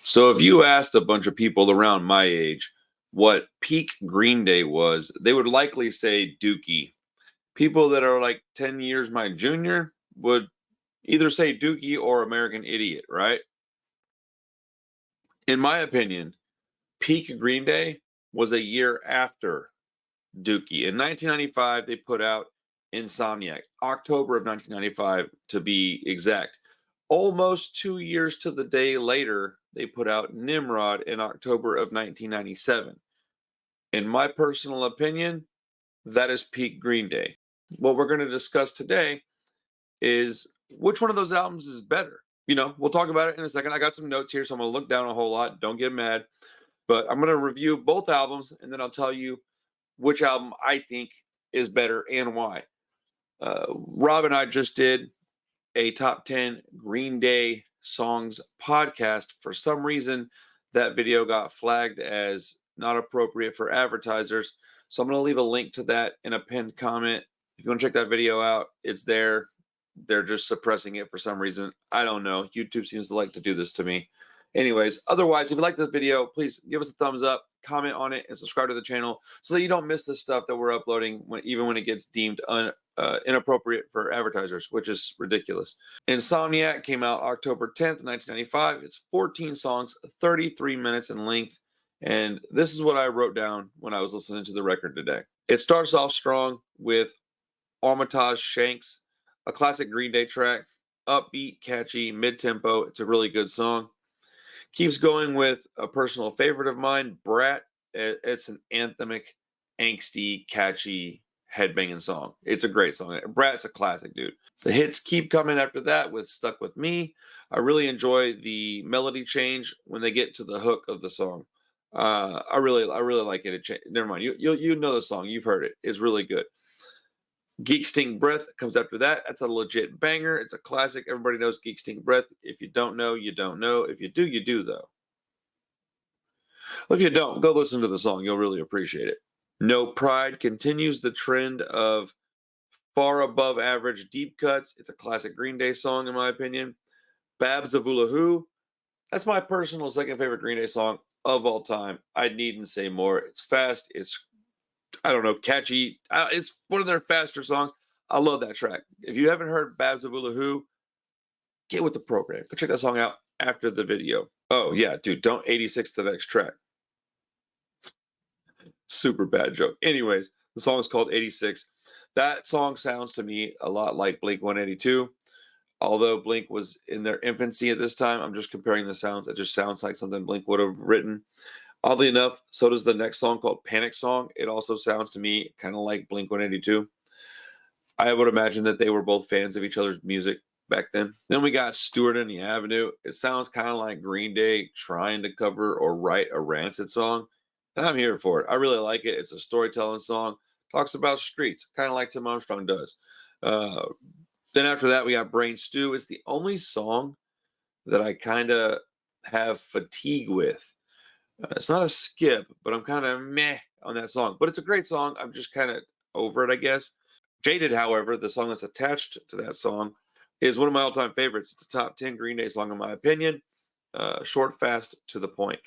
So if you asked a bunch of people around my age what peak Green Day was, they would likely say Dookie. People that are like 10 years my junior would either say Dookie or American Idiot, right? In my opinion, peak Green Day was a year after Dookie. In 1995, they put out Insomniac, October of 1995 to be exact. Almost 2 years to the day later, they put out Nimrod in October of 1997. In my personal opinion, that is peak Green Day. What we're going to discuss today is which one of those albums is better. We'll talk about it in a second. I got some notes here, so I'm going to look down a whole lot. Don't get mad. But I'm going to review both albums, and then I'll tell you which album I think is better and why. Rob and I just did a top 10 Green Day songs podcast. For some reason, that video got flagged as not appropriate for advertisers. So I'm going to leave a link to that in a pinned comment. If you want to check that video out, it's there. They're just suppressing it for some reason. I don't know. YouTube seems to like to do this to me. Anyways, otherwise, if you like this video, please give us a thumbs up, comment on it, and subscribe to the channel so that you don't miss the stuff that we're uploading even when it gets deemed inappropriate for advertisers, which is ridiculous. Insomniac came out October 10th, 1995. It's 14 songs, 33 minutes in length. And this is what I wrote down when I was listening to the record today. It starts off strong with Armitage Shanks, a classic Green Day track, upbeat, catchy, mid-tempo. It's a really good song. Keeps going with a personal favorite of mine, Brat. It's an anthemic, angsty, catchy, headbanging song. It's a great song. Brat's a classic, dude. The hits keep coming after that with Stuck With Me. I really enjoy the melody change when they get to the hook of the song. I really like it. Never mind. You know the song. You've heard it. It's really good. Geek Stink Breath comes after that. That's a legit banger. It's a classic. Everybody knows Geek Stink Breath. If you don't know, you don't know. If you do, you do, though. Well, if you don't, go listen to the song. You'll really appreciate it. No Pride continues the trend of far above average deep cuts. It's a classic Green Day song, in my opinion. Babs of Oolahoo. That's my personal second favorite Green Day song of all time. I needn't say more. It's fast. It's catchy. It's one of their faster songs. I love that track. If you haven't heard Babs of Oolahoo, get with the program. Go check that song out after the video. Oh, yeah, dude, don't 86 the next track. Super bad joke. Anyways, the song is called 86. That song sounds to me a lot like Blink 182. Although Blink was in their infancy at this time, I'm just comparing the sounds. It just sounds like something Blink would have written. Oddly enough, so does the next song called Panic Song. It also sounds to me kind of like Blink 182. I would imagine that they were both fans of each other's music back then. Then we got Stewart in the Avenue. It sounds kind of like Green Day trying to cover or write a Rancid song. And I'm here for it. I really like it. It's a storytelling song. Talks about streets, kind of like Tim Armstrong does. Then after that, we got Brain Stew. It's the only song that I kind of have fatigue with. It's not a skip, but I'm kind of meh on that song. But it's a great song. I'm just kind of over it, I guess. Jaded, however, the song that's attached to that song, is one of my all-time favorites. It's a top 10 Green Day song, in my opinion. Short, fast, to the point.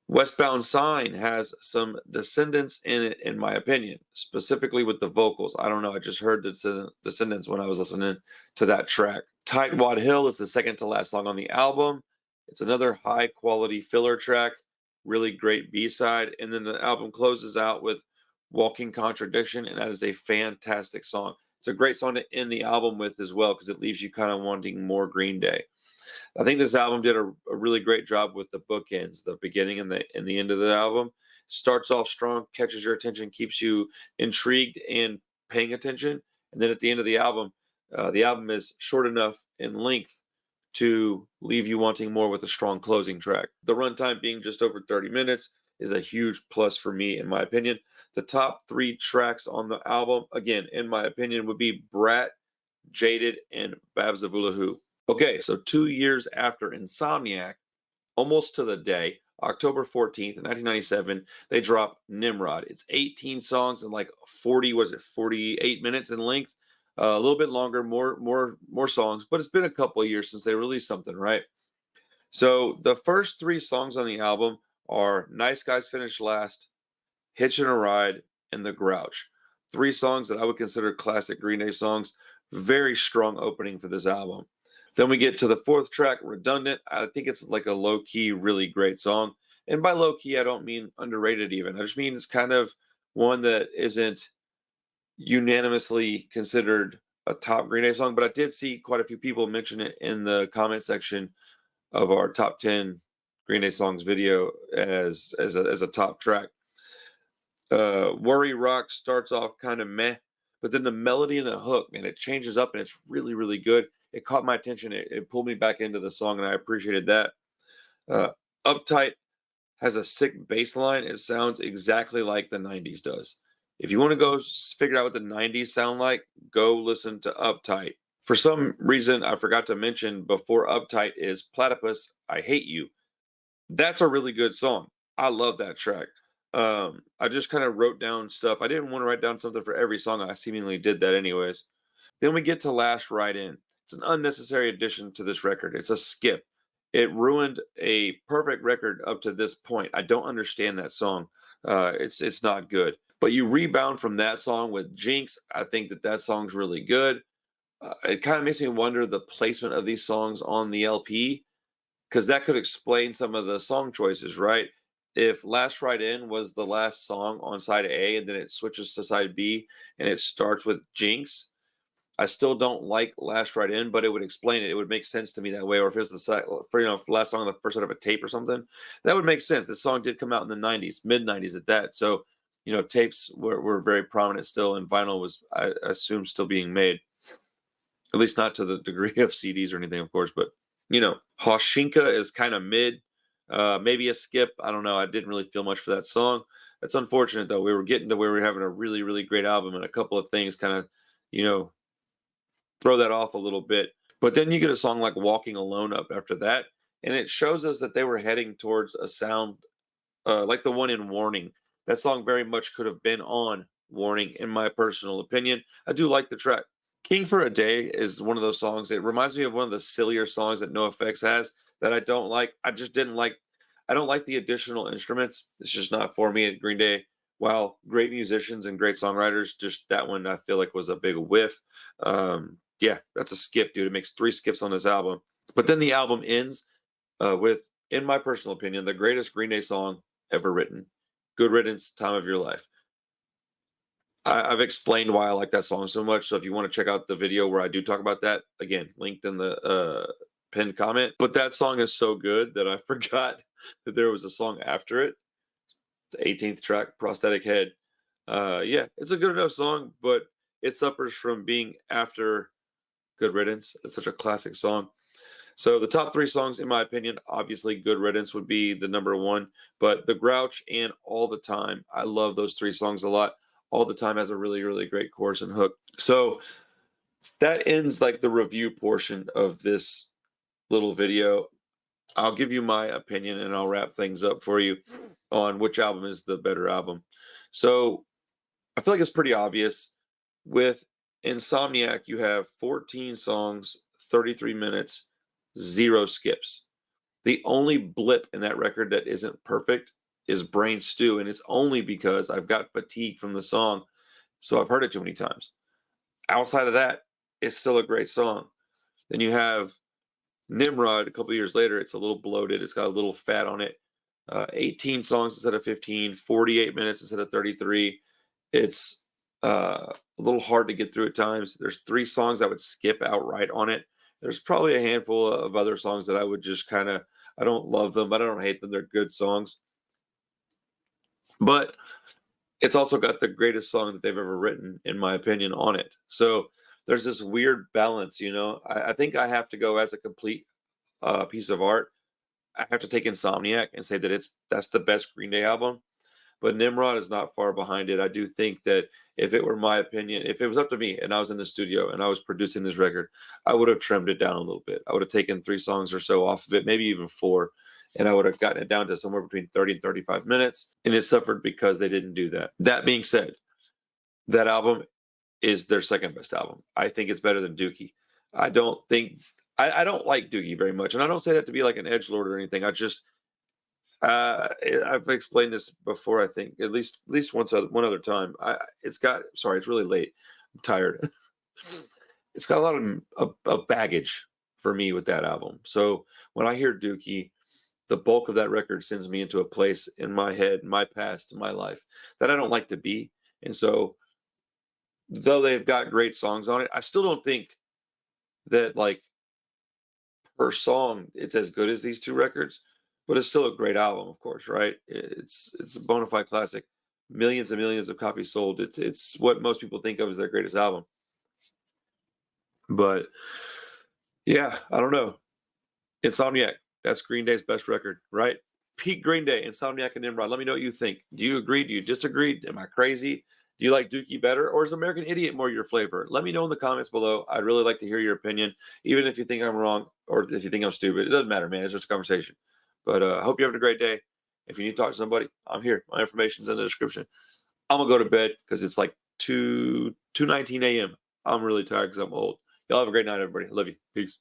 Westbound Sign has some Descendants in it, in my opinion, specifically with the vocals. I don't know. I just heard the Descendants when I was listening to that track. Tightwad Hill is the second to last song on the album. It's another high-quality filler track, really great B-side. And then the album closes out with Walking Contradiction, and that is a fantastic song. It's a great song to end the album with as well because it leaves you kind of wanting more Green Day. I think this album did a really great job with the bookends, the beginning and the end of the album. Starts off strong, catches your attention, keeps you intrigued and paying attention. And then at the end of the album is short enough in length to leave you wanting more with a strong closing track. The runtime being just over 30 minutes is a huge plus for me, in my opinion. The top 3 tracks on the album, again, in my opinion, would be Brat, Jaded, and Babs of Oolahoo. Okay, so 2 years after Insomniac, almost to the day, October 14th, 1997, they dropped Nimrod. It's 18 songs and like 48 minutes in length. A little bit longer, more songs, but it's been a couple of years since they released something, right? So the first three songs on the album are Nice Guys Finish Last, Hitchin' a Ride, and The Grouch. Three songs that I would consider classic Green Day songs. Very strong opening for this album. Then we get to the fourth track, Redundant. I think it's like a low key, really great song. And by low key, I don't mean underrated even. I just mean it's kind of one that isn't unanimously considered a top Green Day song, but I did see quite a few people mention it in the comment section of our top 10 Green Day songs video as a top track. Worry Rock starts off kind of meh, but then the melody and the hook, man, it changes up and it's really, really good. It caught my attention. It pulled me back into the song, and I appreciated that. Uh, Uptight has a sick bass line. It sounds exactly like the 90s does. If you want to go figure out what the 90s sound like, go listen to Uptight. For some reason, I forgot to mention before Uptight is Platypus, I Hate You. That's a really good song. I love that track. I just kind of wrote down stuff. I didn't want to write down something for every song. I seemingly did that anyways. Then we get to Last Ride In. It's an unnecessary addition to this record. It's a skip. It ruined a perfect record up to this point. I don't understand that song. It's not good. But you rebound from that song with Jinx. I think that song's really good. It kind of makes me wonder the placement of these songs on the LP, because that could explain some of the song choices, right? If Last Ride In was the last song on side A and then it switches to side B and it starts with Jinx, I still don't like Last Ride In, but it would explain it. It would make sense to me that way. Or if it was the last song on the first side of a tape or something, that would make sense. This song did come out in the 90s, mid 90s at that. So, tapes were very prominent still, and vinyl was, I assume, still being made. At least not to the degree of CDs or anything, of course. But, Hoshinka is kind of mid, maybe a skip. I don't know. I didn't really feel much for that song. It's unfortunate, though. We were getting to where we were having a really, really great album, and a couple of things kind of, throw that off a little bit. But then you get a song like Walking Alone up after that, and it shows us that they were heading towards a sound like the one in Warning. That song very much could have been on Warning, in my personal opinion. I do like the track. King for a Day is one of those songs. It reminds me of one of the sillier songs that NoFX has that I don't like. I don't like the additional instruments. It's just not for me at Green Day. While great musicians and great songwriters, just that one I feel like was a big whiff. Yeah, that's a skip, dude. It makes 3 skips on this album. But then the album ends with, in my personal opinion, the greatest Green Day song ever written. Good Riddance, Time of Your Life. I've explained why I like that song so much. So if you want to check out the video where I do talk about that, again, linked in the pinned comment. But that song is so good that I forgot that there was a song after it. The 18th track, Prosthetic Head. Yeah, it's a good enough song, but it suffers from being after Good Riddance. It's such a classic song. So the top 3 songs, in my opinion, obviously Good Riddance would be the number 1, but The Grouch and All the Time, I love those 3 songs a lot. All the Time has a really, really great chorus and hook. So that ends like the review portion of this little video. I'll give you my opinion and I'll wrap things up for you on which album is the better album. So I feel like it's pretty obvious. With Insomniac, you have 14 songs, 33 minutes, 0 skips. The only blip in that record that isn't perfect is Brain Stew, and it's only because I've got fatigue from the song, so I've heard it too many times. Outside of that, it's still a great song. Then you have Nimrod a couple years later. It's a little bloated. It's got a little fat on it. 18 songs instead of 15, 48 minutes instead of 33. It's a little hard to get through at times. There's 3 songs I would skip outright on it. There's probably a handful of other songs that I would just kind of, I don't love them, but I don't hate them. They're good songs. But it's also got the greatest song that they've ever written, in my opinion, on it. So there's this weird balance, I think I have to go as a complete piece of art. I have to take Insomniac and say that that's the best Green Day album. But Nimrod is not far behind it. I do think that if it were my opinion, if it was up to me and I was in the studio and I was producing this record, I would have trimmed it down a little bit. I would have taken 3 songs or so off of it, maybe even 4, and I would have gotten it down to somewhere between 30 and 35 minutes. And it suffered because they didn't do that. That being said, that album is their second best album. I think it's better than Dookie. I don't think I don't like Doogie very much, and I don't say that to be like an edgelord or anything. I just I've explained this before. I think at least one other time. It's got sorry, it's really late. I'm tired. It's got a lot of baggage for me with that album. So when I hear Dookie, the bulk of that record sends me into a place in my head, my past, my life that I don't like to be. And so, though they've got great songs on it, I still don't think that like per song it's as good as these two records. But it's still a great album, of course, right? It's a bona fide classic. Millions and millions of copies sold. It's what most people think of as their greatest album. But yeah, I don't know. Insomniac. That's Green Day's best record, right? Peak Green Day, Insomniac and Nimrod. Let me know what you think. Do you agree? Do you disagree? Am I crazy? Do you like Dookie better? Or is American Idiot more your flavor? Let me know in the comments below. I'd really like to hear your opinion, even if you think I'm wrong or if you think I'm stupid. It doesn't matter, man. It's just a conversation. But I hope you're having a great day. If you need to talk to somebody, I'm here. My information's in the description. I'm going to go to bed because it's like 2:19 a.m. I'm really tired because I'm old. Y'all have a great night, everybody. I love you. Peace.